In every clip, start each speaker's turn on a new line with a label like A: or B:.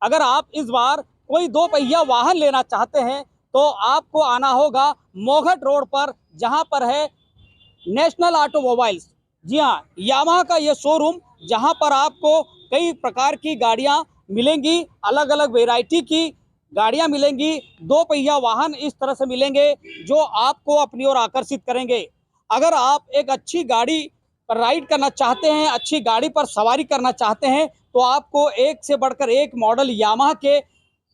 A: अगर आप इस बार कोई 2 पहिया वाहन लेना चाहते हैं तो आपको आना होगा मोघट रोड पर, जहां पर है नेशनल ऑटोमोबाइल्स। जी हाँ, यामाहा का ये शोरूम, जहां पर आपको कई प्रकार की गाड़ियां मिलेंगी, अलग अलग वैरायटी की गाड़ियां मिलेंगी। 2 पहिया वाहन इस तरह से मिलेंगे जो आपको अपनी ओर आकर्षित करेंगे। अगर आप एक अच्छी गाड़ी पर राइड करना चाहते हैं, अच्छी गाड़ी पर सवारी करना चाहते हैं, तो आपको एक से बढ़कर एक मॉडल यामाहा के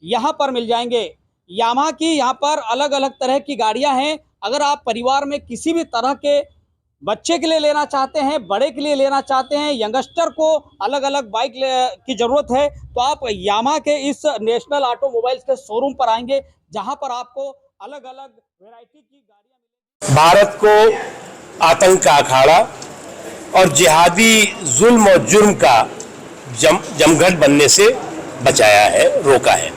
A: यहाँ पर मिल जाएंगे। यामाहा की यहाँ पर अलग अलग तरह की गाड़ियां हैं। अगर आप परिवार में किसी भी तरह के बच्चे के लिए लेना चाहते हैं, बड़े के लिए लेना चाहते हैं, यंगस्टर को अलग अलग बाइक की जरूरत है, तो आप यामाहा के इस नेशनल ऑटोमोबाइल्स के शोरूम पर आएंगे, जहां पर आपको अलग अलग वैरायटी की गाड़ियां।
B: भारत को आतंक का अखाड़ा और जिहादी जुल्म और जुर्म का जमघट बनने से बचाया है, रोका है।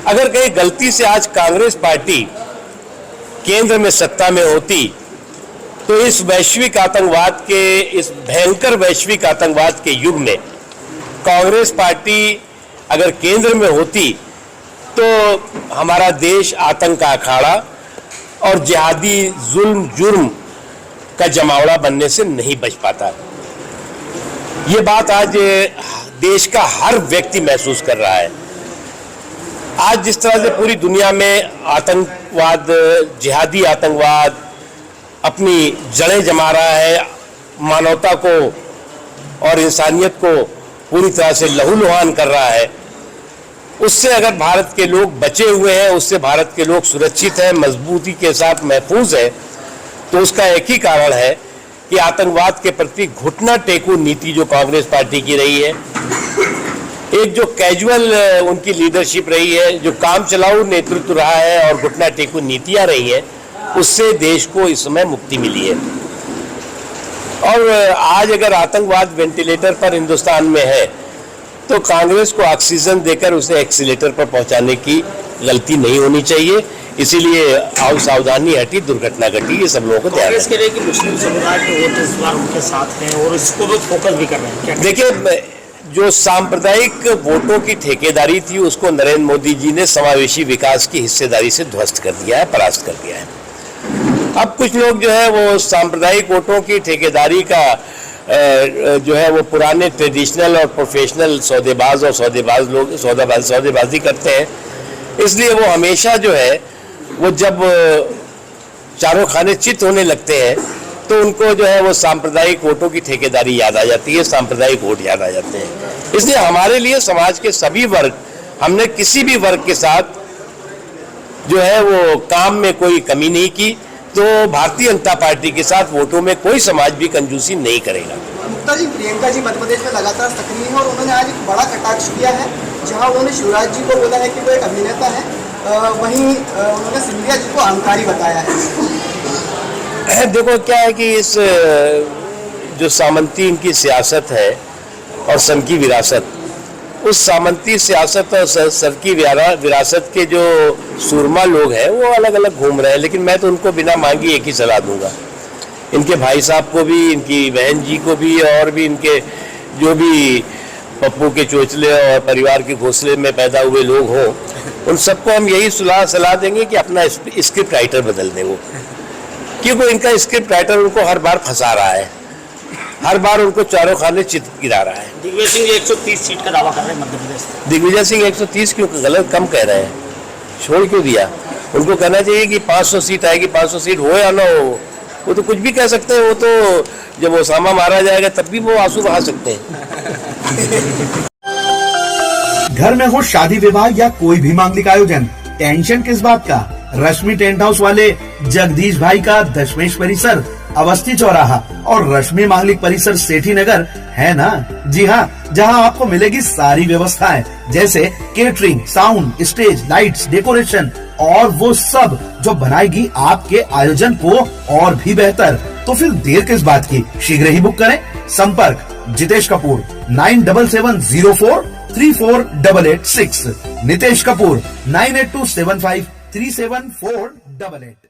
B: अगर कहीं गलती से आज कांग्रेस पार्टी केंद्र में सत्ता में होती तो इस वैश्विक आतंकवाद के, इस भयंकर वैश्विक आतंकवाद के युग में कांग्रेस पार्टी अगर केंद्र में होती तो हमारा देश आतंक का अखाड़ा और जिहादी जुल्म जुर्म का जमावड़ा बनने से नहीं बच पाता। ये बात आज देश का हर व्यक्ति महसूस कर रहा है। आज जिस तरह से पूरी दुनिया में आतंकवाद, जिहादी आतंकवाद अपनी जड़ें जमा रहा है, मानवता को और इंसानियत को पूरी तरह से लहूलुहान कर रहा है, उससे अगर भारत के लोग बचे हुए हैं, उससे भारत के लोग सुरक्षित हैं, मजबूती के साथ महफूज है, तो उसका एक ही कारण है कि आतंकवाद के प्रति घुटना टेकू नीति जो कांग्रेस पार्टी की रही है, एक जो कैजुअल उनकी लीडरशिप रही है, जो काम चलाऊ नेतृत्व रहा है और घुटना टेकू नीतियां रही हैं, उससे देश को इस समय मुक्ति मिली है। और आज अगर आतंकवाद वेंटिलेटर पर हिंदुस्तान में है तो कांग्रेस को ऑक्सीजन देकर उसे एक्सीलेटर पर पहुंचाने की गलती नहीं होनी चाहिए। इसीलिए सावधानी हटी, दुर्घटना घटी, ये सब लोगों को ध्यान
C: कांग्रेस कह रही है कि मुस्लिम समुदाय के वोट इस बार उनके साथ हैं और इसको भी फोकस भी कर रहे हैं।
B: देखिए, जो सांप्रदायिक वोटों की ठेकेदारी थी उसको नरेंद्र मोदी जी ने समावेशी विकास की हिस्सेदारी से ध्वस्त कर दिया है, परास्त कर दिया है। अब कुछ लोग जो है वो सांप्रदायिक वोटों की ठेकेदारी का जो है वो पुराने ट्रेडिशनल और प्रोफेशनल सौदेबाज और सौदेबाज लोग सौदेबाजी करते हैं। इसलिए वो हमेशा जो है वो जब चारों खाने चित होने लगते हैं तो उनको जो है वो सांप्रदायिक वोटों की ठेकेदारी याद आ जाती है, सांप्रदायिक वोट याद आ जाते हैं। इसलिए हमारे लिए समाज के सभी वर्ग, हमने किसी भी वर्ग के साथ जो है वो काम में कोई कमी नहीं की, तो भारतीय जनता पार्टी के साथ वोटों में कोई समाज भी कंजूसी नहीं करेगा।
D: मुक्ता जी, प्रियंका जी मध्य प्रदेश में लगातार सक्रिय है और उन्होंने आज एक बड़ा कटाक्ष किया है, जहां उन्होंने शिवराज जी को बोला है कि वो एक अभिनेता है, वहीं उन्होंने सिंधिया जी को अहंकारी बताया है।
B: देखो क्या है कि इस जो सामंती इनकी सियासत है और सन की विरासत, उस सामंती सियासत और सर की विरासत के जो सूरमा लोग हैं वो अलग अलग घूम रहे हैं, लेकिन मैं तो उनको बिना मांगी एक ही सलाह दूंगा। इनके भाई साहब को भी, इनकी बहन जी को भी, और भी इनके जो भी पप्पू के चोचले और परिवार के घोंसले में पैदा हुए लोग हों, उन सबको हम यही सलाह देंगे कि अपना स्क्रिप्ट राइटर बदल दें वो, क्योंकि इनका स्क्रिप्ट राइटर उनको हर बार फंसा रहा है, हर बार उनको चारों खाने चित गिरा रहा है।
C: दिग्विजय सिंह 130 सीट का दावा कर रहे हैं मध्य प्रदेश।
B: दिग्विजय सिंह 130 क्यों गलत कम कह रहे हैं, छोड़ क्यों दिया? उनको कहना चाहिए कि 500 सीट आएगी, 500 सीट हो या ना हो, वो तो कुछ भी कह सकते हैं। वो तो जब ओसामा मारा जाएगा तब भी वो आंसू बहा सकते हैं।
E: घर में हो शादी विवाह या कोई भी मांगलिक आयोजन, टेंशन किस बात का? रश्मि टेंट हाउस वाले जगदीश भाई का दशमेश परिसर, अवस्थी चौराहा और रश्मि मांगलिक परिसर सेठी नगर है ना? जी हाँ, जहाँ आपको मिलेगी सारी व्यवस्थाएं, जैसे catering, sound, stage, lights, decoration और वो सब जो बनाएगी आपके आयोजन को और भी बेहतर। तो फिर देर किस बात की, शीघ्र ही बुक करें। संपर्क जितेश कपूर 9770434886, नितेश कपूर 9827537488।